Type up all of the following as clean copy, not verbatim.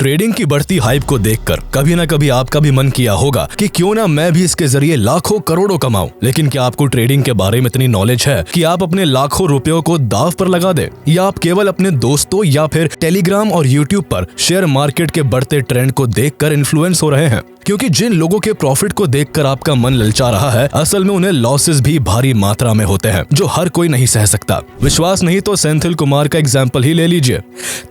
Trading की बढ़ती hype को देखकर कभी ना कभी आपका भी मन किया होगा कि क्यों ना मैं भी इसके जरिए लाखों करोड़ों कमाऊं। लेकिन क्या आपको ट्रेडिंग के बारे में इतनी नॉलेज है कि आप अपने लाखों रुपयों को दांव पर लगा दे, या आप केवल अपने दोस्तों या फिर टेलीग्राम और यूट्यूब पर शेयर मार्केट के बढ़ते ट्रेंड को देखकर इन्फ्लुएंस हो रहे हैं? क्योंकि जिन लोगों के प्रॉफिट को देखकर आपका मन ललचा रहा है, असल में उन्हें लॉसेस भी भारी मात्रा में होते हैं जो हर कोई नहीं सह सकता। विश्वास नहीं तो सेंथिल कुमार का एग्जाम्पल ही ले लीजिए।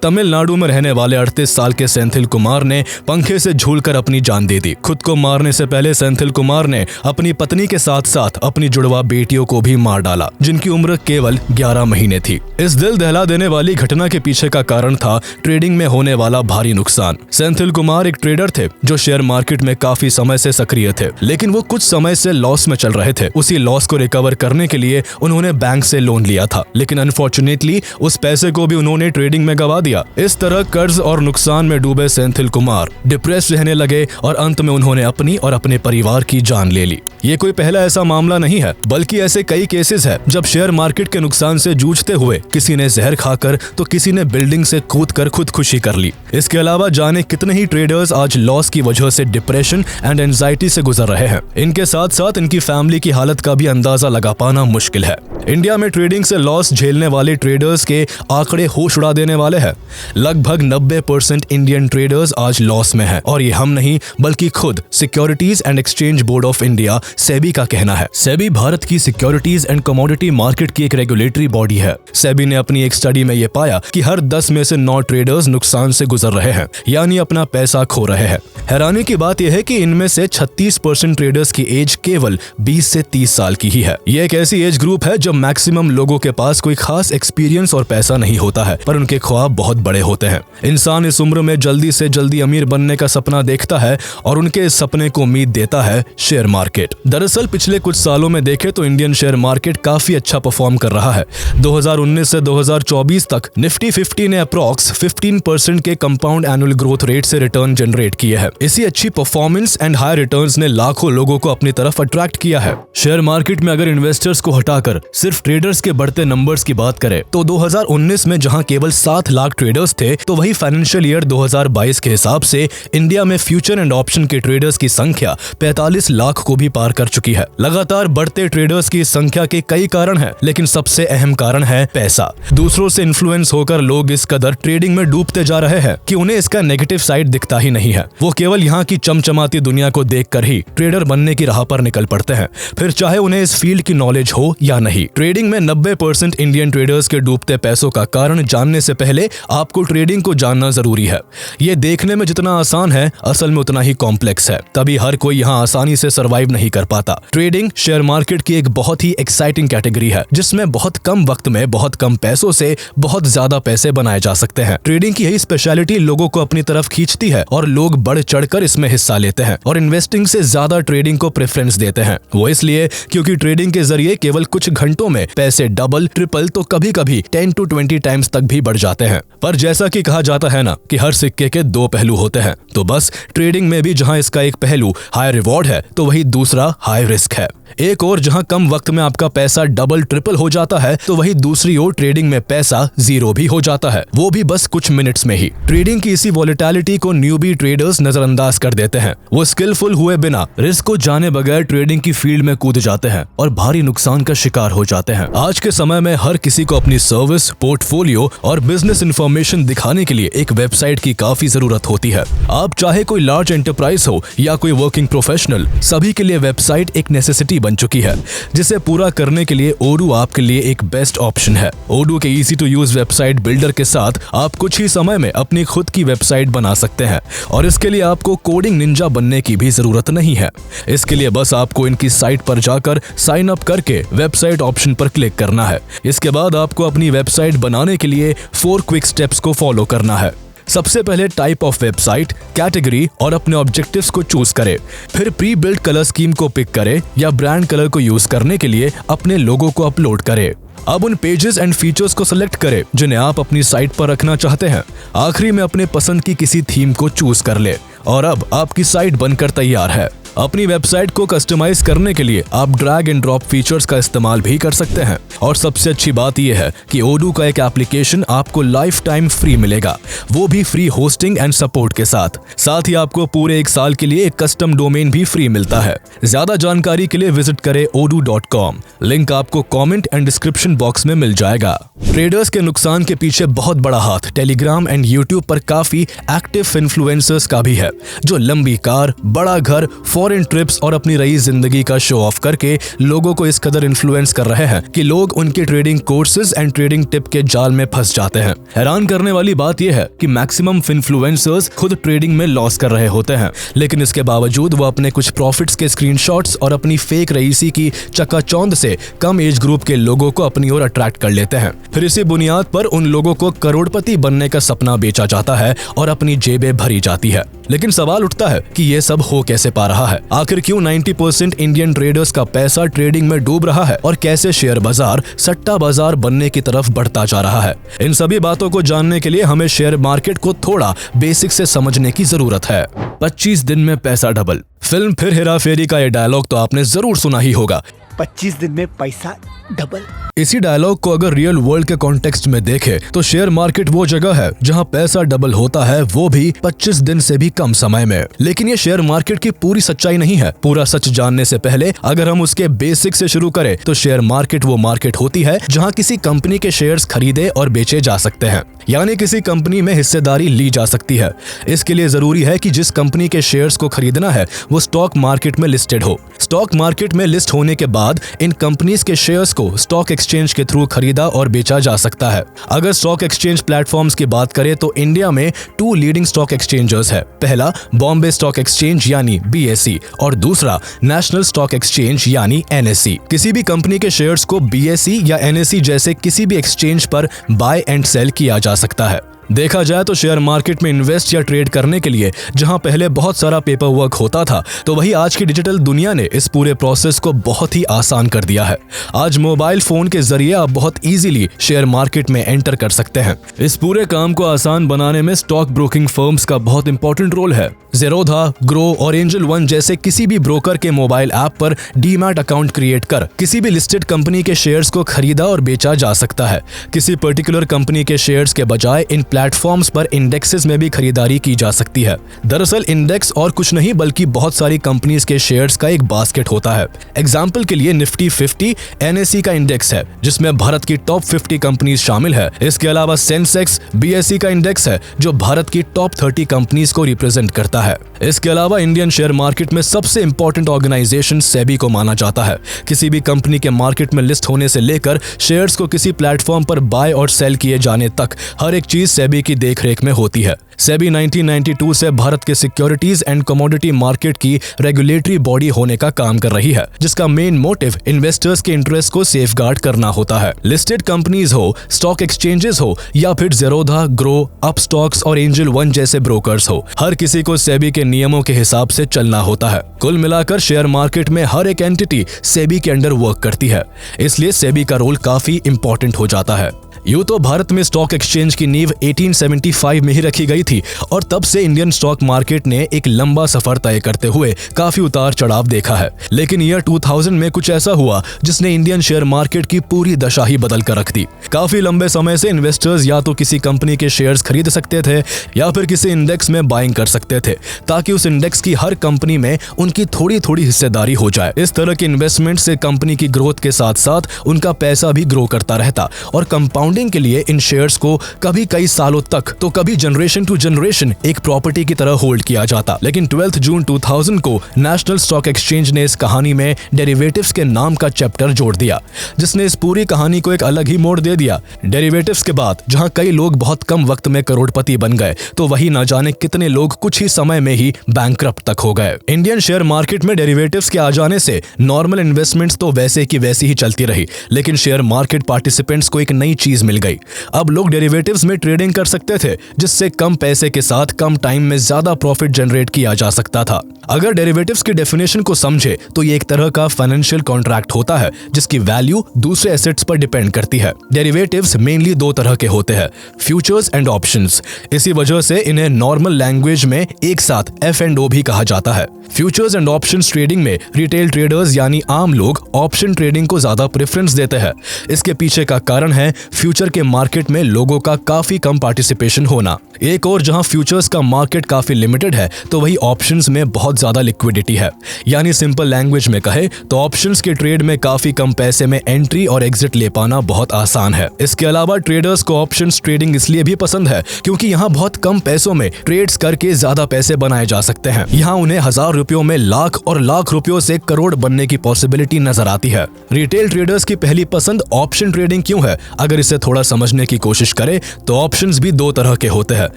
तमिलनाडु में रहने वाले 38 साल के सेंथिल कुमार ने पंखे से झूलकर अपनी जान दे दी। खुद को मारने से पहले सेंथिल कुमार ने अपनी पत्नी के साथ साथ अपनी जुड़वा बेटियों को भी मार डाला, जिनकी उम्र केवल 11 महीने थी। इस दिल दहला देने वाली घटना के पीछे का कारण था ट्रेडिंग में होने वाला भारी नुकसान। सेंथिल कुमार एक ट्रेडर थे जो शेयर मार्केट में काफी समय से सक्रिय थे, लेकिन वो कुछ समय से लॉस में चल रहे थे। उसी लॉस को रिकवर करने के लिए उन्होंने बैंक से लोन लिया था, लेकिन अनफॉर्चुनेटली उस पैसे को भी उन्होंने ट्रेडिंग में गवा दिया। इस तरह कर्ज और नुकसान में डूबे सेंथिल कुमार डिप्रेस रहने लगे और अंत में उन्होंने अपनी और अपने परिवार की जान ले ली। ये कोई पहला ऐसा मामला नहीं है, बल्कि ऐसे कई केसेस है जब शेयर मार्केट के नुकसान से जूझते हुए किसी ने जहर खाकर तो किसी ने बिल्डिंग से कूदकर खुदकुशी कर ली। इसके अलावा जाने कितने ही ट्रेडर्स आज लॉस की वजह से डिप्रेशन एंड एंजाइटी से गुजर रहे हैं। इनके साथ साथ इनकी फैमिली की हालत का भी अंदाजा लगा पाना मुश्किल है। इंडिया में ट्रेडिंग से लॉस झेलने वाले ट्रेडर्स के आंकड़े होश उड़ा देने वाले हैं। लगभग 90% इंडियन ट्रेडर्स आज लॉस में हैं, और ये हम नहीं बल्कि खुद securities and exchange board of India SEBI का कहना है। सेबी भारत की सिक्योरिटीज एंड कमोडिटी मार्केट की एक रेगुलेटरी बॉडी है। सेबी ने अपनी एक स्टडी में ये पाया कि हर 10 में से 9 ट्रेडर्स नुकसान से गुजर रहे हैं, यानी अपना पैसा खो रहे हैं। हैरानी की बात यह है कि इनमें से 36% ट्रेडर्स की एज केवल 20 से 30 साल की ही है। ये एक ऐसी एज ग्रुप है जब मैक्सिमम लोगों के पास कोई खास एक्सपीरियंस और पैसा नहीं होता है, पर उनके ख्वाब बहुत बड़े होते हैं। इंसान इस उम्र में जल्दी से जल्दी अमीर बनने का सपना देखता है, और उनके इस सपने को उम्मीद देता है शेयर मार्केट। दरअसल पिछले कुछ सालों में देखें तो इंडियन शेयर मार्केट काफी अच्छा परफॉर्म कर रहा है। 2019 से 2024 तक निफ्टी 50 ने अप्रॉक्स 15% के कंपाउंड एनुअल ग्रोथ रेट से रिटर्न जनरेट किए हैं। इसी अच्छी परफॉर्मेंस एंड हाई रिटर्न्स ने लाखों लोगों को अपनी तरफ अट्रैक्ट किया है। शेयर मार्केट में अगर इन्वेस्टर्स को हटाकर सिर्फ ट्रेडर्स के बढ़ते नंबर्स की बात करें तो 2019 में जहां केवल 7 लाख ट्रेडर्स थे, तो वही फाइनेंशियल ईयर 2022 के हिसाब से इंडिया में फ्यूचर एंड ऑप्शन के ट्रेडर्स की संख्या 45 लाख को भी पार कर चुकी है। लगातार बढ़ते ट्रेडर्स की संख्या के कई कारण हैं, लेकिन सबसे अहम कारण है पैसा। दूसरों से इन्फ्लुएंस होकर लोग इस कदर ट्रेडिंग में डूबते जा रहे हैं कि उन्हें इसका नेगेटिव साइड दिखता ही नहीं है। वो केवल यहाँ की चमचमाती दुनिया को देखकर ही ट्रेडर बनने की राह पर निकल पड़ते हैं, फिर चाहे उन्हें इस फील्ड की नॉलेज हो या नहीं। ट्रेडिंग में 90% इंडियन ट्रेडर्स के डूबते पैसों का कारण जानने से पहले आपको ट्रेडिंग को जानना जरूरी है। ये देखने में जितना आसान है, असल में उतना ही कॉम्प्लेक्स है, तभी हर कोई यहाँ आसानी से सर्वाइव नहीं कर पाता। ट्रेडिंग शेयर मार्केट की एक बहुत ही एक्साइटिंग कैटेगरी है, जिसमें बहुत कम वक्त में बहुत कम पैसों से बहुत ज्यादा पैसे बनाए जा सकते हैं। ट्रेडिंग की यही स्पेशलिटी लोगों को अपनी तरफ खींचती है, और लोग बढ़ चढ़कर इसमें हिस्सा लेते हैं और इन्वेस्टिंग से ज्यादा ट्रेडिंग को प्रेफरेंस देते हैं। वो इसलिए क्योंकि ट्रेडिंग के जरिए केवल कुछ घंटों में पैसे डबल, ट्रिपल तो कभी कभी 10 to 20 टाइम्स तक भी बढ़ जाते हैं। पर जैसा कि कहा जाता है ना कि हर सिक्के के 2 पहलू होते हैं, तो बस ट्रेडिंग में भी जहां इसका एक पहलू हाई रिवॉर्ड है, तो वही दूसरा हाई रिस्क है। एक और जहां कम वक्त में आपका पैसा डबल ट्रिपल हो जाता है, तो वही दूसरी ओर ट्रेडिंग में पैसा जीरो भी हो जाता है, वो भी बस कुछ मिनट्स में ही। ट्रेडिंग की इसी वॉलेटिलिटी को न्यूबी ट्रेडर्स नजरअंदाज कर देते हैं। वो स्किलफुल हुए बिना, रिस्क को जाने बगैर ट्रेडिंग की फील्ड में कूद जाते हैं और भारी नुकसान का शिकार हो जाते हैं। आज के समय में हर किसी को अपनी सर्विस, पोर्टफोलियो और बिजनेस इंफॉर्मेशन दिखाने के लिए एक वेबसाइट की काफी जरूरत होती है। आप चाहे कोई लार्ज एंटरप्राइज हो या कोई वर्किंग प्रोफेशनल, सभी के लिए वेबसाइट एक नेसेसिटी बन चुकी है, जिसे पूरा करने के लिए ओडू आपके लिए एक बेस्ट ऑप्शन है। ओडू के easy to use website builder के साथ आप कुछ ही समय में अपनी खुद की वेबसाइट बना सकते हैं, और इसके लिए आपको कोडिंग निंजा बनने की भी जरूरत नहीं है। इसके लिए बस आपको इनकी साइट पर जाकर साइन अप करके वेबसाइट ऑप्शन पर क्लिक करना है। इसके बाद आपको अपनी वेबसाइट बनाने के लिए 4 क्विक स्टेप्स को फॉलो करना है। सबसे पहले टाइप ऑफ वेबसाइट, कैटेगरी और अपने ऑब्जेक्टिव्स को चूज करें। फिर प्री बिल्ड कलर स्कीम को पिक करें या ब्रांड कलर को यूज करने के लिए अपने लोगो को अपलोड करें। अब उन पेजेस एंड फीचर्स को सिलेक्ट करें जिन्हें आप अपनी साइट पर रखना चाहते हैं। आखिरी में अपने पसंद की किसी थीम को चूज कर ले, और अब आपकी साइट बनकर तैयार है। अपनी वेबसाइट को कस्टमाइज करने के लिए आप ड्रैग एंड ड्रॉप फीचर्स का इस्तेमाल भी कर सकते हैं। और सबसे अच्छी बात यह है कि ओडू का एक एप्लीकेशन आपको लाइफ टाइम फ्री मिलेगा, वो भी फ्री होस्टिंग एंड सपोर्ट के साथ ही आपको पूरे 1 साल के लिए एक कस्टम डोमेन भी फ्री मिलता है। ज्यादा जानकारी के लिए विजिट करें odoo.com। लिंक आपको कमेंट एंड डिस्क्रिप्शन बॉक्स में मिल जाएगा। ट्रेडर्स के नुकसान के पीछे बहुत बड़ा हाथ टेलीग्राम एंड यूट्यूब पर काफी एक्टिव इन्फ्लुएंसर्स का भी है, जो लंबी कार, बड़ा घर, फॉरेन ट्रिप्स और अपनी रही जिंदगी का शो ऑफ करके लोगों को इस कदर इन्फ्लुएंस कर रहे हैं कि लोग उनके trading courses and trading tip के जाल में फंस जाते हैं। हैरान करने वाली बात यह है कि मैक्सिमम इन्फ्लुएंसर्स खुद ट्रेडिंग में लॉस कर रहे होते हैं, लेकिन इसके बावजूद वो अपने कुछ प्रॉफिट्स के स्क्रीनशॉट्स और अपनी फेक रईसी की चकाचौंध से कम एज ग्रुप के लोगों को अपनी ओर अट्रैक्ट कर लेते हैं। फिर इसी बुनियाद पर उन लोगों को करोड़पति बनने का सपना बेचा जाता है और अपनी जेबें भरी जाती है। लेकिन सवाल उठता है कि ये सब हो कैसे पा रहा है? आखिर क्यों 90% इंडियन ट्रेडर्स का पैसा ट्रेडिंग में डूब रहा है और कैसे शेयर बाजार सट्टा बाजार बनने की तरफ बढ़ता जा रहा है? इन सभी बातों को जानने के लिए हमें शेयर मार्केट को थोड़ा बेसिक से समझने की जरूरत है। 25 दिन में पैसा डबल। फिल्म फिर हेरा फेरी का ये डायलॉग तो आपने जरूर सुना ही होगा, 25 दिन में पैसा डबल। इसी डायलॉग को अगर रियल वर्ल्ड के कॉन्टेक्स्ट में देखें तो शेयर मार्केट वो जगह है जहां पैसा डबल होता है, वो भी 25 दिन से भी कम समय में। लेकिन ये शेयर मार्केट की पूरी सच्चाई नहीं है। पूरा सच जानने से पहले अगर हम उसके बेसिक से शुरू करें तो शेयर मार्केट वो मार्केट होती है जहां किसी कंपनी के शेयर्स खरीदे और बेचे जा सकते हैं, यानी किसी कंपनी में हिस्सेदारी ली जा सकती है। इसके लिए जरूरी है कि जिस कंपनी के शेयर्स को खरीदना है वो स्टॉक मार्केट में लिस्टेड हो। स्टॉक मार्केट में लिस्ट होने के बाद इन कंपनीज के शेयर्स को स्टॉक एक्सचेंज के थ्रू खरीदा और बेचा जा सकता है। अगर स्टॉक एक्सचेंज प्लेटफॉर्म्स की बात करें तो इंडिया में 2 लीडिंग स्टॉक एक्सचेंजर्स है। पहला बॉम्बे स्टॉक एक्सचेंज यानी BSE और दूसरा नेशनल स्टॉक एक्सचेंज यानी NSE। किसी भी कंपनी के शेयर्स को BSE या NSE जैसे किसी भी एक्सचेंज पर बाय एंड सेल किया जा सकता है। देखा जाए तो शेयर मार्केट में इन्वेस्ट या ट्रेड करने के लिए जहां पहले बहुत सारा पेपर वर्क होता था, तो वही आज की डिजिटल दुनिया ने इस पूरे प्रोसेस को बहुत ही आसान कर दिया है। आज मोबाइल फोन के जरिए आप बहुत इजीली शेयर मार्केट में एंटर कर सकते हैं। इस पूरे काम को आसान बनाने में स्टॉक ब्रोकिंग फर्म्स का बहुत इंपॉर्टेंट रोल है। ज़ेरोधा, ग्रो और एंजल वन जैसे किसी भी ब्रोकर के मोबाइल ऐप पर डीमैट अकाउंट क्रिएट कर किसी भी लिस्टेड कंपनी के शेयर्स को खरीदा और बेचा जा सकता है। किसी पर्टिकुलर कंपनी के शेयर्स के बजाय इन प्लेटफॉर्म्स पर इंडेक्सेस में भी खरीदारी की जा सकती है। दरअसल इंडेक्स और कुछ नहीं बल्कि बहुत सारी कंपनीज के शेयर्स का एक बास्केट होता है। एग्जाम्पल के लिए निफ्टी 50 NSE का इंडेक्स है जिसमें भारत की टॉप 50 कंपनीज शामिल है। इसके अलावा सेंसेक्स BSE का इंडेक्स है जो भारत की टॉप 30 कंपनीज को रिप्रेजेंट करता है। इसके अलावा इंडियन शेयर मार्केट में सबसे इंपॉर्टेंट ऑर्गेनाइजेशन सेबी को माना जाता है। किसी भी कंपनी के मार्केट में लिस्ट होने से लेकर शेयर्स को किसी प्लेटफॉर्म पर बाय और सेल किए जाने तक हर एक चीज सेबी की देखरेख में होती है। सेबी 1992 से भारत के सिक्योरिटीज एंड कमोडिटी मार्केट की रेगुलेटरी बॉडी होने का काम कर रही है, जिसका मेन मोटिव इन्वेस्टर्स के इंटरेस्ट को सेफगार्ड करना होता है। लिस्टेड कंपनीज हो, स्टॉक एक्सचेंजेस हो या फिर ज़ेरोधा, ग्रो, अपस्टॉक्स और एंजल वन जैसे ब्रोकर्स हो, हर किसी को सेबी के नियमों के हिसाब से चलना होता है। कुल मिलाकर शेयर मार्केट में हर एक एंटिटी सेबी के अंडर वर्क करती है, इसलिए सेबी का रोल काफी इंपॉर्टेंट हो जाता है। यूं तो भारत में स्टॉक एक्सचेंज की नींव 1875 में ही रखी गई थी और तब से इंडियन स्टॉक मार्केट ने एक लंबा सफर तय करते हुए काफी उतार चढ़ाव देखा है। लेकिन ईयर 2000 में कुछ ऐसा हुआ जिसने इंडियन शेयर मार्केट की पूरी दशा ही बदल कर रख दी। काफी लंबे समय से इन्वेस्टर्स या तो किसी कंपनी के शेयर्स खरीद सकते थे या फिर किसी इंडेक्स में बाइंग कर सकते थे ताकि उस इंडेक्स की हर कंपनी में उनकी थोड़ी थोड़ी हिस्सेदारी हो जाए। इस तरह के इन्वेस्टमेंट से कंपनी की ग्रोथ के साथ साथ उनका पैसा भी ग्रो करता रहता और कंपाउंडिंग के लिए इन शेयर्स को कभी कई सालों तक तो कभी जनरेशन टू जनरेशन एक प्रॉपर्टी की तरह होल्ड किया जाता। लेकिन 12 जून 2000 को नेशनल स्टॉक एक्सचेंज ने इस कहानी में डेरिवेटिव्स के नाम का चैप्टर जोड़ दिया, जिसने इस पूरी कहानी को एक अलग ही मोड़ दे दिया। डेरिवेटिव्स के बाद जहां कई लोग बहुत कम वक्त में करोड़पति बन गए, तो वही न जाने कितने लोग कुछ ही समय में ही बैंकक्रप्ट तक हो गए। इंडियन शेयर मार्केट में डेरिवेटिव्स के आ जाने से नॉर्मल इन्वेस्टमेंट्स तो वैसे की वैसी ही चलती रही, लेकिन शेयर मार्केट पार्टिसिपेंट्स को एक नई चीज चीज मिल गई। अब लोग डेरिवेटिव्स में ट्रेडिंग कर सकते थे, जिससे कम पैसे के साथ कम टाइम में ज्यादा प्रॉफिट जनरेट किया जा सकता था। अगर डेरिवेटिव्स की डेफिनेशन को समझे तो ये एक तरह का फाइनेंशियल कॉन्ट्रैक्ट होता है जिसकी वैल्यू दूसरे एसेट्स पर डिपेंड करती है। डेरिवेटिव्स मेनली दो तरह के होते हैं, फ्यूचर्स एंड ऑप्शंस। इसी वजह से इन्हें नॉर्मल लैंग्वेज में एक साथ F&O भी कहा जाता है। फ्यूचर्स एंड ऑप्शंस ट्रेडिंग में रिटेल ट्रेडर्स यानी आम लोग ऑप्शन ट्रेडिंग को ज्यादा प्रेफरेंस देते हैं। इसके पीछे का कारण है फ्यूचर के मार्केट में लोगों का काफी कम पार्टिसिपेशन होना। एक और जहां फ्यूचर्स का मार्केट काफी लिमिटेड है तो वही ऑप्शंस में बहुत ज्यादा लिक्विडिटी है। यानी सिंपल लैंग्वेज में कहे तो ऑप्शंस के ट्रेड में काफी कम पैसे में एंट्री और एग्जिट ले पाना बहुत आसान है। इसके अलावा ट्रेडर्स को ऑप्शंस ट्रेडिंग इसलिए भी पसंद है क्योंकि यहाँ बहुत कम पैसों में ट्रेड्स करके ज्यादा पैसे बनाए जा सकते हैं। यहाँ उन्हें 1000 रुपयों में लाख और लाख रुपयों से करोड़ बनने की पॉसिबिलिटी नजर आती है। रिटेल ट्रेडर्स की पहली पसंद ऑप्शन ट्रेडिंग क्यों है? अगर इसे थोड़ा समझने की कोशिश करें तो ऑप्शंस भी दो तरह के होते हैं,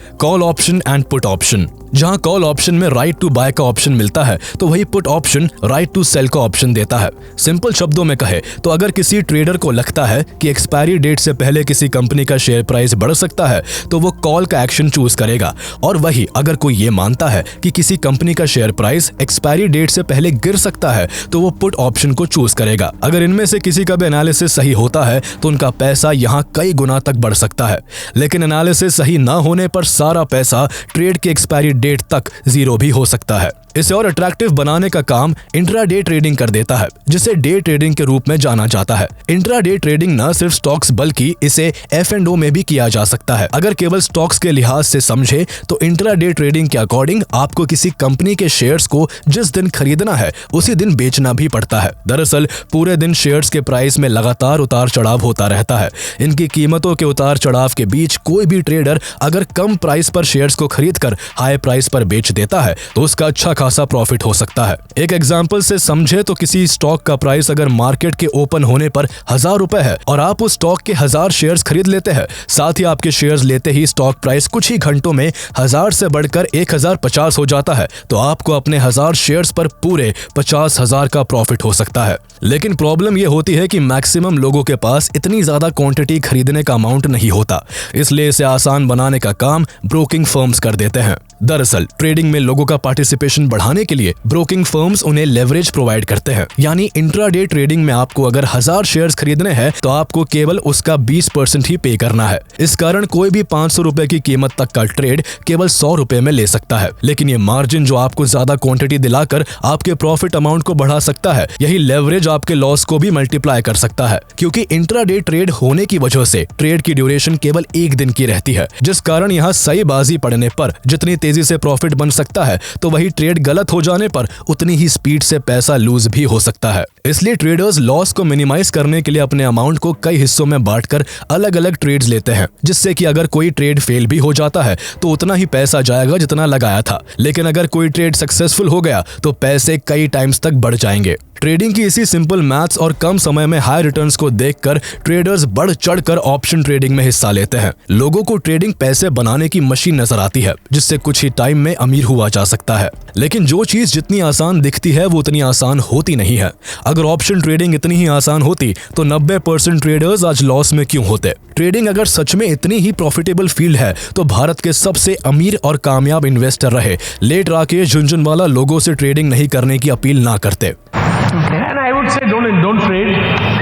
call option and put option. जहां कॉल ऑप्शन में राइट टू बाय का ऑप्शन मिलता है तो वही put option right to sell का ऑप्शन देता है। सिंपल शब्दों में कहे तो अगर किसी ट्रेडर को लगता है कि एक्सपायरी डेट से पहले किसी कंपनी का शेयर प्राइस बढ़ सकता है तो वो कॉल का एक्शन चूज करेगा, और वही अगर कोई ये मानता है कि किसी कंपनी का शेयर प्राइस एक्सपायरी डेट से पहले गिर सकता है तो वो पुट ऑप्शन को चूज करेगा। अगर इनमें से किसी का भी एनालिसिस सही होता है तो उनका पैसा यहाँ कई गुना तक बढ़ सकता है, लेकिन एनालिसिस सही ना होने पर सारा पैसा ट्रेड के एक्सपायरी डेट तक जीरो भी हो सकता है। इसे और अट्रैक्टिव बनाने का काम इंट्राडे ट्रेडिंग कर देता है, जिसे डे ट्रेडिंग के रूप में जाना जाता है। इंट्राडे ट्रेडिंग न सिर्फ स्टॉक्स बल्कि इसे F&O में भी किया जा सकता है। अगर केवल स्टॉक्स के लिहाज से समझे तो इंट्राडे ट्रेडिंग के अकॉर्डिंग आपको किसी कंपनी के शेयर्स को जिस दिन खरीदना है उसी दिन बेचना भी पड़ता है। दरअसल पूरे दिन शेयर्स के प्राइस में लगातार उतार चढ़ाव होता रहता है। इनकी कीमतों के उतार चढ़ाव के बीच कोई भी ट्रेडर अगर कम प्राइस पर शेयर्स को खरीदकर हाई प्राइस पर बेच देता है तो उसका अच्छा खासा प्रॉफिट हो सकता है। एक एग्जांपल से समझे तो किसी स्टॉक का प्राइस अगर मार्केट के ओपन होने पर 1000 रुपए है और आप उस स्टॉक के 1000 शेयर्स खरीद लेते हैं, साथ ही आपके शेयर्स लेते ही स्टॉक प्राइस कुछ ही घंटों में 1000 से बढ़कर 1050 हो जाता है, तो आपको अपने 1000 शेयर्स पर पूरे 50,000 का प्रॉफिट हो सकता है। लेकिन प्रॉब्लम यह होती है कि मैक्सिमम लोगों के पास इतनी ज्यादा क्वांटिटी खरीदने का अमाउंट नहीं होता, इसलिए इसे आसान बनाने का काम ब्रोकिंग फर्म्स कर देते हैं। दरअसल ट्रेडिंग में लोगों का पार्टिसिपेशन बढ़ाने के लिए ब्रोकिंग फर्म्स उन्हें लेवरेज प्रोवाइड करते हैं। यानी इंट्राडे ट्रेडिंग में आपको अगर 1000 शेयर्स खरीदने हैं तो आपको केवल उसका 20% ही पे करना है। इस कारण कोई भी 500 रुपए की कीमत तक का ट्रेड केवल 100 रुपए में ले सकता है। लेकिन ये मार्जिन जो आपको ज्यादा क्वांटिटी दिलाकर आपके प्रॉफिट अमाउंट को बढ़ा सकता है, यही लेवरेज आपके लॉस को भी मल्टीप्लाई कर सकता है। क्योंकि इंट्राडे ट्रेड होने की वजह से ट्रेड की ड्यूरेशन केवल 1 दिन की रहती है, जिस कारण यहाँ सही बाजी पड़ने पर जितनी तेजी से प्रॉफिट बन सकता है तो वही ट्रेड गलत हो जाने पर उतनी ही स्पीड से पैसा लूज भी हो सकता है। इसलिए ट्रेडर्स लॉस को मिनिमाइज करने के लिए अपने अमाउंट को कई हिस्सों में बांटकर अलग अलग ट्रेड्स लेते हैं, जिससे कि अगर कोई ट्रेड फेल भी हो जाता है तो उतना ही पैसा जाएगा जितना लगाया था, लेकिन अगर कोई ट्रेड सक्सेसफुल हो गया तो पैसे कई टाइम्स तक बढ़ जाएंगे। ट्रेडिंग की इसी सिंपल मैथ्स और कम समय में हाई रिटर्न्स को देखकर ट्रेडर्स बढ़ चढ़कर ऑप्शन ट्रेडिंग में हिस्सा लेते हैं। लोगों को ट्रेडिंग पैसे बनाने की मशीन नजर आती है, जिससे कुछ ही टाइम में अमीर हुआ जा सकता है। लेकिन जो चीज जितनी आसान दिखती है वो उतनी आसान होती नहीं है। अगर ऑप्शन ट्रेडिंग इतनी ही आसान होती तो 90% ट्रेडर्स आज लॉस में क्यों होते? ट्रेडिंग अगर सच में इतनी ही प्रॉफिटेबल फील्ड है तो भारत के सबसे अमीर और कामयाब इन्वेस्टर रहे लेट राकेश झुनझुनवाला लोगों से ट्रेडिंग नहीं करने की अपील ना करते। And I would say don't trade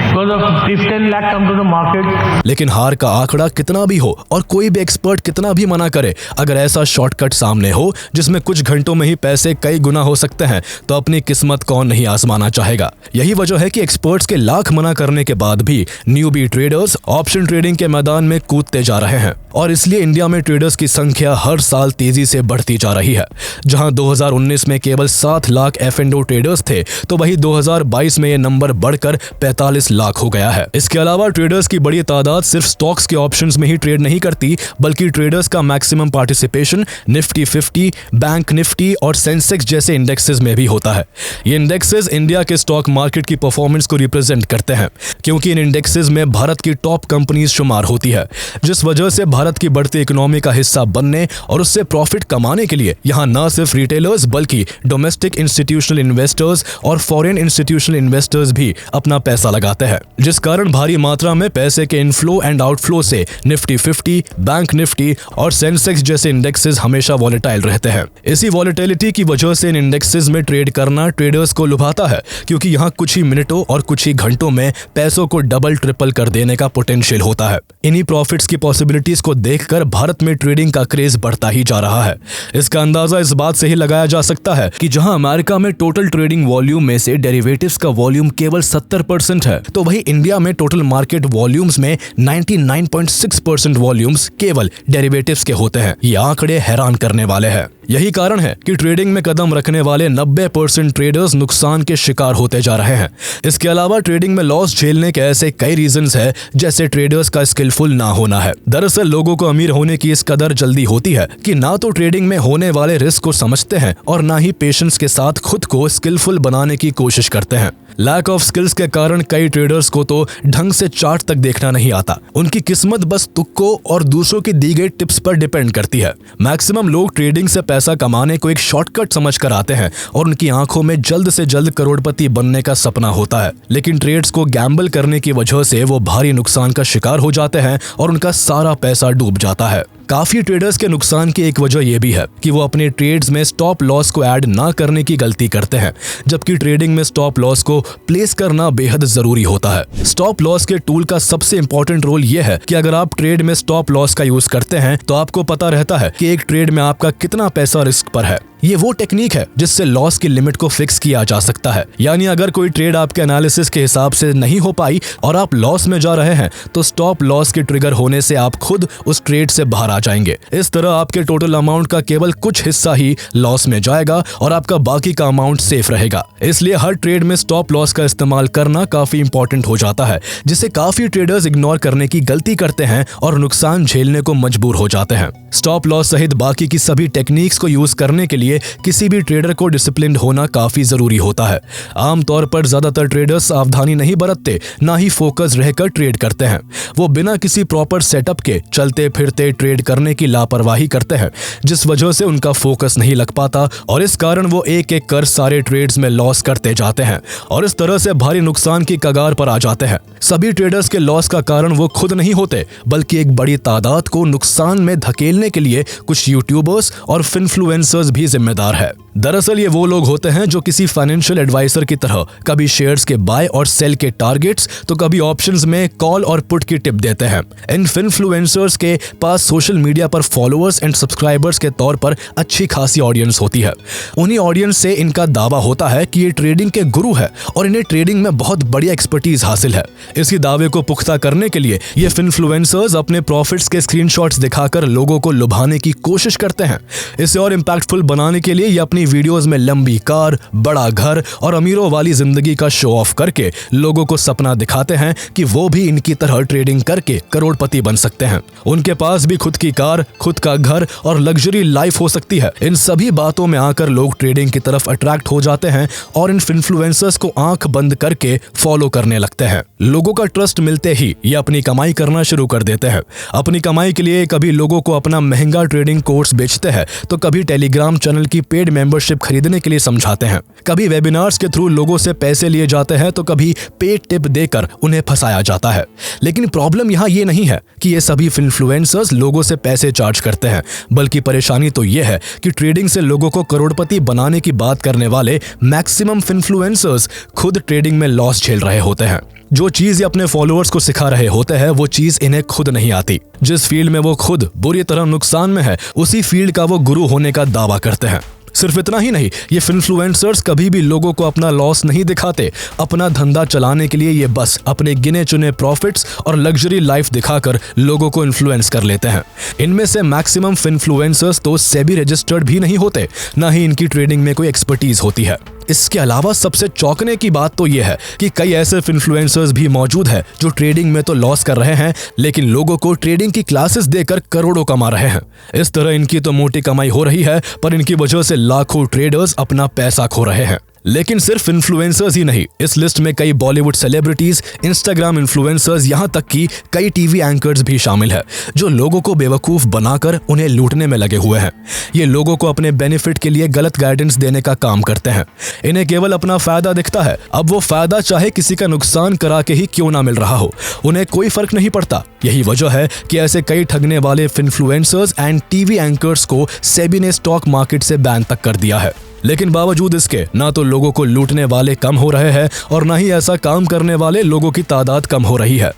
because of if 10 lakh come to the market. लेकिन हार का आंकड़ा कितना भी हो और कोई भी एक्सपर्ट कितना भी मना करे, अगर ऐसा शॉर्टकट सामने हो जिसमें कुछ घंटों में ही पैसे कई गुना हो सकते हैं तो अपनी किस्मत कौन नहीं आजमाना चाहेगा। यही वजह है कि एक्सपर्ट्स के लाख मना करने के बाद भी न्यूबी ट्रेडर्स ऑप्शन ट्रेडिंग के मैदान में कूदते जा रहे हैं, और इसलिए इंडिया में ट्रेडर्स की संख्या हर साल तेजी से बढ़ती जा रही है। जहां 2019 में केवल 7 लाख F&O ट्रेडर्स थे तो वही 2022 में ये नंबर बढ़कर 45 लाख हो गया है। इसके अलावा ट्रेडर्स की बड़ी तादाद सिर्फ स्टॉक्स के ऑप्शंस में ही ट्रेड नहीं करती, बल्कि ट्रेडर्स का maximum participation Nifty 50, bank Nifty और सेंसेक्स जैसे इंडेक्सेस में भी होता है। ये इंडेक्सेस इंडिया के स्टॉक मार्केट की परफॉर्मेंस को रिप्रेजेंट करते हैं, क्योंकि इन इंडेक्सेस में भारत की टॉप कंपनीज शुमार होती है, जिस वजह से भारत की बढ़ती इकोनॉमी का हिस्सा बनने और उससे प्रॉफिट कमाने के लिए यहाँ न सिर्फ रिटेलर्स बल्कि डोमेस्टिक इंस्टीट्यूशनल इन्वेस्टर्स और फॉरेन इंस्टीट्यूशनल इन्वेस्टर्स भी अपना पैसा लगाते हैं। जिस कारण भारी मात्रा में पैसे के इनफ्लो एंड आउटफ्लो से निफ्टी 50, बैंक निफ्टी और सेंसेक्स जैसे इंडेक्सेस हमेशा वॉलेटाइल रहते हैं। इसी वॉलेटिलिटी की वजह से इन इंडेक्सेस में ट्रेड करना ट्रेडर्स को लुभाता है, क्योंकि यहाँ कुछ ही मिनटों और कुछ ही घंटों में पैसों को डबल ट्रिपल कर देने का पोटेंशियल होता है। इन्हीं प्रॉफिट्स की पॉसिबिलिटीज को देखकर भारत में ट्रेडिंग का क्रेज बढ़ता ही जा रहा है। इसका अंदाजा इस बात से ही लगाया जा सकता है कि जहां अमेरिका में टोटल ट्रेडिंग वॉल्यूम में से डेरिवेटिव्स का वॉल्यूम केवल 70% है, तो वहीं इंडिया में टोटल मार्केट वॉल्यूम्स में 99.6% वॉल्यूम्स केवल डेरिवेटिव्स के होते हैं। ये आंकड़े हैरान करने वाले हैं। यही कारण है कि ट्रेडिंग में कदम रखने वाले 90% ट्रेडर्स नुकसान के शिकार होते जा रहे हैं। इसके अलावा ट्रेडिंग में लॉस झेलने के ऐसे कई रीजंस है, जैसे ट्रेडर्स का स्किलफुल ना होना है। दरअसल लोगों को अमीर होने की इस कदर जल्दी होती है कि ना तो ट्रेडिंग में होने वाले रिस्क को समझते हैं और ना ही पेशेंस के साथ खुद को स्किलफुल बनाने की कोशिश करते हैं। लैक ऑफ स्किल्स के कारण कई ट्रेडर्स को तो ढंग से चार्ट तक देखना नहीं आता। उनकी किस्मत बस तुक्कों और दूसरों की दी गई टिप्स पर डिपेंड करती है। मैक्सिमम लोग ट्रेडिंग से पैसा कमाने को एक शॉर्टकट समझकर आते हैं और उनकी आंखों में जल्द से जल्द करोड़पति बनने का सपना होता है, लेकिन ट्रेड्स को गैम्बल करने की वजह से वो भारी नुकसान का शिकार हो जाते हैं और उनका सारा पैसा डूब जाता है। काफी ट्रेडर्स के नुकसान की एक वजह यह भी है कि वो अपने ट्रेड्स में स्टॉप लॉस को ऐड ना करने की गलती करते हैं, जबकि ट्रेडिंग में स्टॉप लॉस को प्लेस करना बेहद जरूरी होता है। स्टॉप लॉस के टूल का सबसे इंपॉर्टेंट रोल यह है कि अगर आप ट्रेड में स्टॉप लॉस का यूज करते हैं तो आपको पता रहता है कि एक ट्रेड में आपका कितना पैसा रिस्क पर है। ये वो टेक्निक है जिससे लॉस की लिमिट को फिक्स किया जा सकता है। यानी अगर कोई ट्रेड आपके एनालिसिस के हिसाब से नहीं हो पाई और आप लॉस में जा रहे हैं, तो स्टॉप लॉस के ट्रिगर होने से आप खुद उस ट्रेड से बाहर आ जाएंगे। इस तरह आपके टोटल अमाउंट का केवल कुछ हिस्सा ही लॉस में जाएगा और आपका बाकी का अमाउंट सेफ रहेगा। इसलिए हर ट्रेड में स्टॉप लॉस का इस्तेमाल करना काफी इंपॉर्टेंट हो जाता है, जिसे काफी ट्रेडर्स इग्नोर करने की गलती करते हैं और नुकसान झेलने को मजबूर हो जाते हैं। स्टॉप लॉस सहित बाकी की सभी टेक्निक्स को यूज करने के लिए किसी भी ट्रेडर को डिसिप्लिन्ड होना काफी जरूरी होता है। आमतौर पर ज्यादातर ट्रेडर्स सावधानी नहीं बरतते, ना ही फोकस रहकर ट्रेड करते हैं। वो बिना किसी प्रॉपर सेटअप के चलते फिरते ट्रेड करने की लापरवाही करते हैं, जिस वजह से उनका फोकस नहीं लग पाता और इस कारण वो एक एक कर सारे ट्रेड्स में लॉस करते जाते हैं और इस तरह से भारी नुकसान की कगार पर आ जाते हैं। सभी ट्रेडर्स के लॉस का कारण वो खुद नहीं होते, बल्कि एक बड़ी तादाद को नुकसान में धकेलने के लिए कुछ यूट्यूबर्स और इन्फ्लुएंसर्स भी जिम्मेदार है। दरअसल ये वो लोग होते हैं जो किसी फाइनेंशियल एडवाइजर की तरह कभी शेयर्स के बाय और सेल के टारगेट्स तो कभी ऑप्शंस में कॉल और पुट की टिप देते हैं। इन इन्फ्लुएंसर्स के पास सोशल मीडिया पर फॉलोअर्स एंड सब्सक्राइबर्स के तौर पर अच्छी खासी ऑडियंस होती है। उन्हीं ऑडियंस से इनका दावा होता है कि ये ट्रेडिंग के गुरु है और इन्हें ट्रेडिंग में बहुत बढ़िया एक्सपर्टीज हासिल है। इसी दावे को पुख्ता करने के लिए ये इन्फ्लुएंसर्स अपने प्रॉफिट्स के स्क्रीनशॉट्स दिखाकर लोगों को लुभाने की कोशिश करते हैं। इसे और इम्पैक्टफुल बनाने के लिए ये अपनी वीडियोस में लंबी कार, बड़ा घर और अमीरों वाली जिंदगी का शो ऑफ करके लोगों को सपना दिखाते हैं कि वो भी इनकी तरह ट्रेडिंग करके करोड़पति बन सकते हैं। उनके पास भी खुद की कार, खुद का घर और लग्जरी लाइफ हो सकती है। इन सभी बातों में आकर लोग ट्रेडिंग की तरफ अट्रैक्ट हो जाते हैं और इन इन्फ्लुएंसर्स को आंख बंद करके फॉलो करने लगते हैं। लोगों का ट्रस्ट मिलते ही ये अपनी कमाई करना शुरू कर देते हैं। अपनी कमाई के लिए कभी लोगों को अपना महंगा ट्रेडिंग कोर्स बेचते हैं, तो कभी टेलीग्राम चैनल की पेड मेंबरशिप खरीदने के लिए समझाते हैं। कभी वेबिनार्स के थ्रू लोगों से पैसे लिए जाते हैं, तो कभी पेड टिप देकर उन्हें फंसाया जाता है। लेकिन प्रॉब्लम यहाँ ये नहीं है कि ये सभी इन्फ्लुएंसर्स लोगों से पैसे चार्ज करते हैं, बल्कि परेशानी तो ये है कि ट्रेडिंग से लोगों को करोड़पति बनाने की बात करने वाले मैक्सिमम इन्फ्लुएंसर्स खुद ट्रेडिंग में लॉस झेल रहे होते हैं। जो चीज ये अपने फॉलोअर्स को सिखा रहे होते हैं, वो चीज इन्हें खुद नहीं आती। जिस फील्ड में वो खुद बुरी तरह नुकसान में है, उसी फील्ड का वो गुरु होने का दावा करते हैं। सिर्फ इतना ही नहीं, ये इन्फ्लुएंसर्स कभी भी लोगों को अपना लॉस नहीं दिखाते। अपना धंधा चलाने के लिए ये बस अपने गिने चुने प्रॉफिट्स और लग्जरी लाइफ दिखाकर लोगों को इन्फ्लुएंस कर लेते हैं। इनमें से मैक्सिमम इन्फ्लुएंसर्स तो सेबी रजिस्टर्ड भी नहीं होते, ना ही इनकी ट्रेडिंग में कोई एक्सपर्टीज होती है। इसके अलावा सबसे चौंकने की बात तो यह है कि कई ऐसे इन्फ्लुएंसर्स भी मौजूद हैं जो ट्रेडिंग में तो लॉस कर रहे हैं, लेकिन लोगों को ट्रेडिंग की क्लासेस देकर करोड़ों कमा रहे हैं। इस तरह इनकी तो मोटी कमाई हो रही है, पर इनकी वजह से लाखों ट्रेडर्स अपना पैसा खो रहे हैं। लेकिन सिर्फ इन्फ्लुएंसर्स ही नहीं, इस लिस्ट में कई बॉलीवुड सेलिब्रिटीज, इंस्टाग्राम इन्फ्लुएंसर्स, यहाँ तक कि कई टीवी एंकर्स भी शामिल है जो लोगों को बेवकूफ बनाकर उन्हें लूटने में लगे हुए हैं। ये लोगों को अपने बेनिफिट के लिए गलत गाइडेंस देने का काम करते हैं। इन्हें केवल अपना फायदा दिखता है। अब वो फायदा चाहे किसी का नुकसान करा के ही क्यों ना मिल रहा हो, उन्हें कोई फर्क नहीं पड़ता। यही वजह है कि ऐसे कई ठगने वाले इन्फ्लुएंसर्स एंड टीवी एंकर्स को सेबी ने स्टॉक मार्केट से बैन तक कर दिया है। लेकिन बावजूद इसके ना तो लोगों को लूटने वाले कम हो रहे हैं और ना ही ऐसा काम करने वाले लोगों की तादाद कम हो रही है।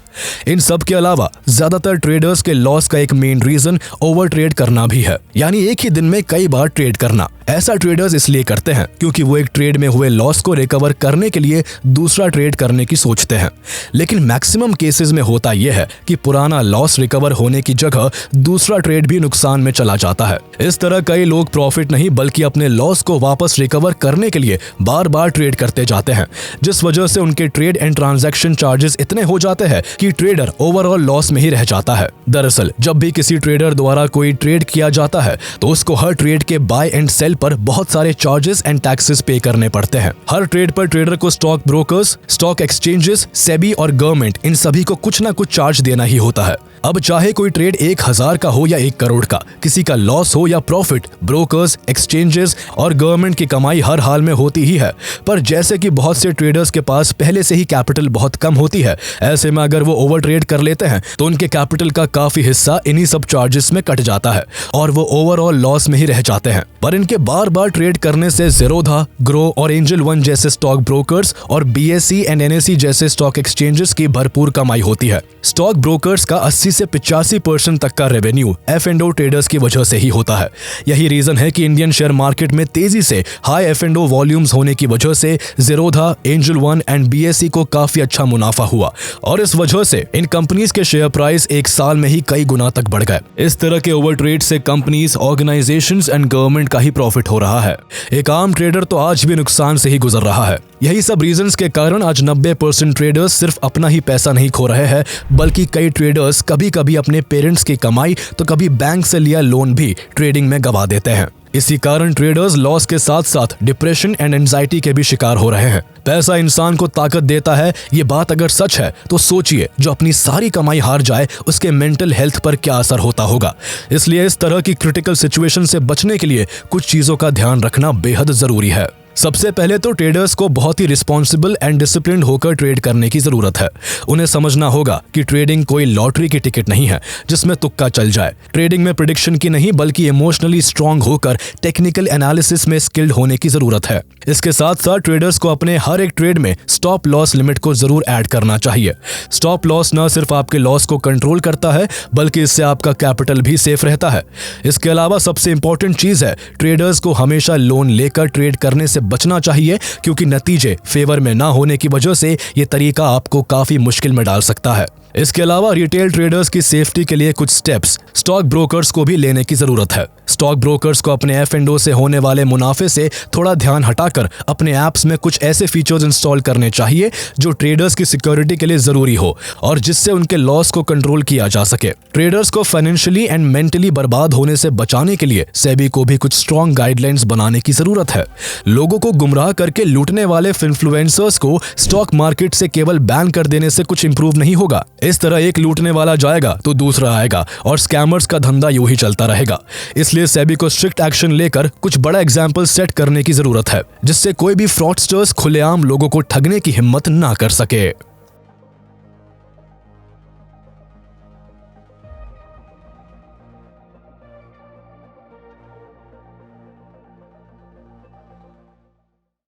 इन सब के अलावा ज्यादातर ट्रेडर्स के लॉस का एक मेन रीजन ओवर ट्रेड करना भी है, यानी एक ही दिन में कई बार ट्रेड करना। ऐसा ट्रेडर्स इसलिए करते हैं क्योंकि वो एक ट्रेड में हुए लॉस को रिकवर करने के लिए दूसरा ट्रेड करने की सोचते हैं। लेकिन मैक्सिमम केसेस में होता यह है कि पुराना लॉस रिकवर होने की जगह दूसरा ट्रेड भी नुकसान में चला जाता है। इस तरह कई लोग प्रॉफिट नहीं बल्कि अपने लॉस को वापस रिकवर करने के लिए बार बार ट्रेड करते जाते हैं, जिस वजह से उनके ट्रेड एंड ट्रांजैक्शन चार्जेस इतने हो जाते हैं कि ट्रेडर ओवरऑल लॉस में ही रह जाता है। दरअसल जब भी किसी ट्रेडर द्वारा कोई ट्रेड किया जाता है तो उसको हर ट्रेड के बाय एंड सेल पर बहुत सारे चार्जेस एंड टैक्सेस पे करने पड़ते हैं। हर ट्रेड पर ट्रेडर को stock brokers, stock exchanges, SEBI और गवर्नमेंट, इन सभी को कुछ ना कुछ चार्ज देना ही होता है। अब चाहे कोई ट्रेड 1000 का हो या 1 करोड़ का, किसी का लॉस हो या प्रॉफिट, ब्रोकर्स, एक्सचेंजेस और गवर्नमेंट की कमाई हर हाल में होती ही है। पर जैसे कि बहुत से ट्रेडर्स के पास पहले से ही कैपिटल बहुत कम होती है, ऐसे में अगर वो ओवर ट्रेड कर लेते हैं तो उनके कैपिटल का काफी हिस्सा इन्हीं सब चार्जेस में कट जाता है और वो ओवरऑल लॉस में ही रह जाते हैं। पर इनके बार बार ट्रेड करने से ज़ीरोधा, ग्रो और एंजल वन जैसे स्टॉक ब्रोकर्स और BSE एंड NSE जैसे स्टॉक एक्सचेंजेस की भरपूर कमाई होती है। स्टॉक ब्रोकर्स का 80 से 85% तक का रेवेन्यू F&O ट्रेडर्स की वजह से ही होता है। यही रीजन है कि इंडियन शेयर मार्केट में तेजी से हाई F&O वॉल्यूम्स होने की वजह से Zerodha, angel one and BSE को काफी अच्छा मुनाफा हुआ और इस वजह से इन कंपनीज के शेयर प्राइस एक साल में ही कई गुना तक बढ़ गए। इस तरह के ओवर ट्रेड से कंपनीज, ऑर्गेनाइजेशंस एंड गवर्नमेंट का ही प्रॉफिट हो रहा है। एक आम ट्रेडर तो आज भी नुकसान से ही गुजर रहा है। यही सब रीजंस के कारण आज 90% ट्रेडर्स सिर्फ अपना ही पैसा नहीं खो रहे हैं, बल्कि कई ट्रेडर्स कभी कभी अपने पेरेंट्स की कमाई तो कभी बैंक से लिया लोन भी ट्रेडिंग में गवा देते हैं। इसी कारण ट्रेडर्स लॉस के साथ साथ डिप्रेशन एंड एंजाइटी के भी शिकार हो रहे हैं। पैसा इंसान को ताकत देता है, ये बात अगर सच है तो सोचिए जो अपनी सारी कमाई हार जाए उसके मेंटल हेल्थ पर क्या असर होता होगा। इसलिए इस तरह की क्रिटिकल सिचुएशन से बचने के लिए कुछ चीजों का ध्यान रखना बेहद जरूरी है। सबसे पहले तो ट्रेडर्स को बहुत ही रिस्पॉन्सिबल एंड डिसिप्लिन्ड होकर ट्रेड करने की जरूरत है। उन्हें समझना होगा कि ट्रेडिंग कोई लॉटरी की टिकट नहीं है जिसमें तुक्का चल जाए। ट्रेडिंग में प्रेडिक्शन की नहीं बल्कि इमोशनली स्ट्रांग होकर टेक्निकल एनालिसिस में स्किल्ड होने की जरूरत है। इसके साथ साथ ट्रेडर्स को अपने हर एक ट्रेड में स्टॉप लॉस लिमिट को जरूर ऐड करना चाहिए। स्टॉप लॉस न सिर्फ आपके लॉस को कंट्रोल करता है बल्कि इससे आपका कैपिटल भी सेफ रहता है। इसके अलावा सबसे इंपॉर्टेंट चीज है ट्रेडर्स को हमेशा लोन लेकर ट्रेड करने से बचना चाहिए, क्योंकि नतीजे फेवर में ना होने की वजह से ये तरीका आपको काफी मुश्किल में डाल सकता है। इसके अलावा रिटेल ट्रेडर्स की सेफ्टी के लिए कुछ स्टेप्स स्टॉक ब्रोकर्स को भी लेने की जरूरत है। स्टॉक ब्रोकर्स को अपने F&O से होने वाले मुनाफे से थोड़ा ध्यान हटाकर अपने ऐप्स में कुछ ऐसे फीचर्स इंस्टॉल करने चाहिए जो ट्रेडर्स की सिक्योरिटी के लिए जरूरी हो और जिससे उनके लॉस को कंट्रोल किया जा सके। ट्रेडर्स को फाइनेंशियली एंड मेंटली बर्बाद होने से बचाने के लिए सेबी को भी कुछ स्ट्रॉन्ग गाइडलाइंस बनाने की जरूरत है। लोगों को गुमराह करके लूटने वाले इन्फ्लुएंसर्स को स्टॉक मार्केट से केवल बैन कर देने से कुछ इंप्रूव नहीं होगा। इस तरह एक लूटने वाला जाएगा तो दूसरा आएगा और स्कैमर्स का धंधा यूं ही चलता रहेगा। इसलिए सेबी को स्ट्रिक्ट एक्शन लेकर कुछ बड़ा एग्जाम्पल सेट करने की जरूरत है जिससे कोई भी फ्रॉडस्टर्स खुलेआम लोगों को ठगने की हिम्मत ना कर सके।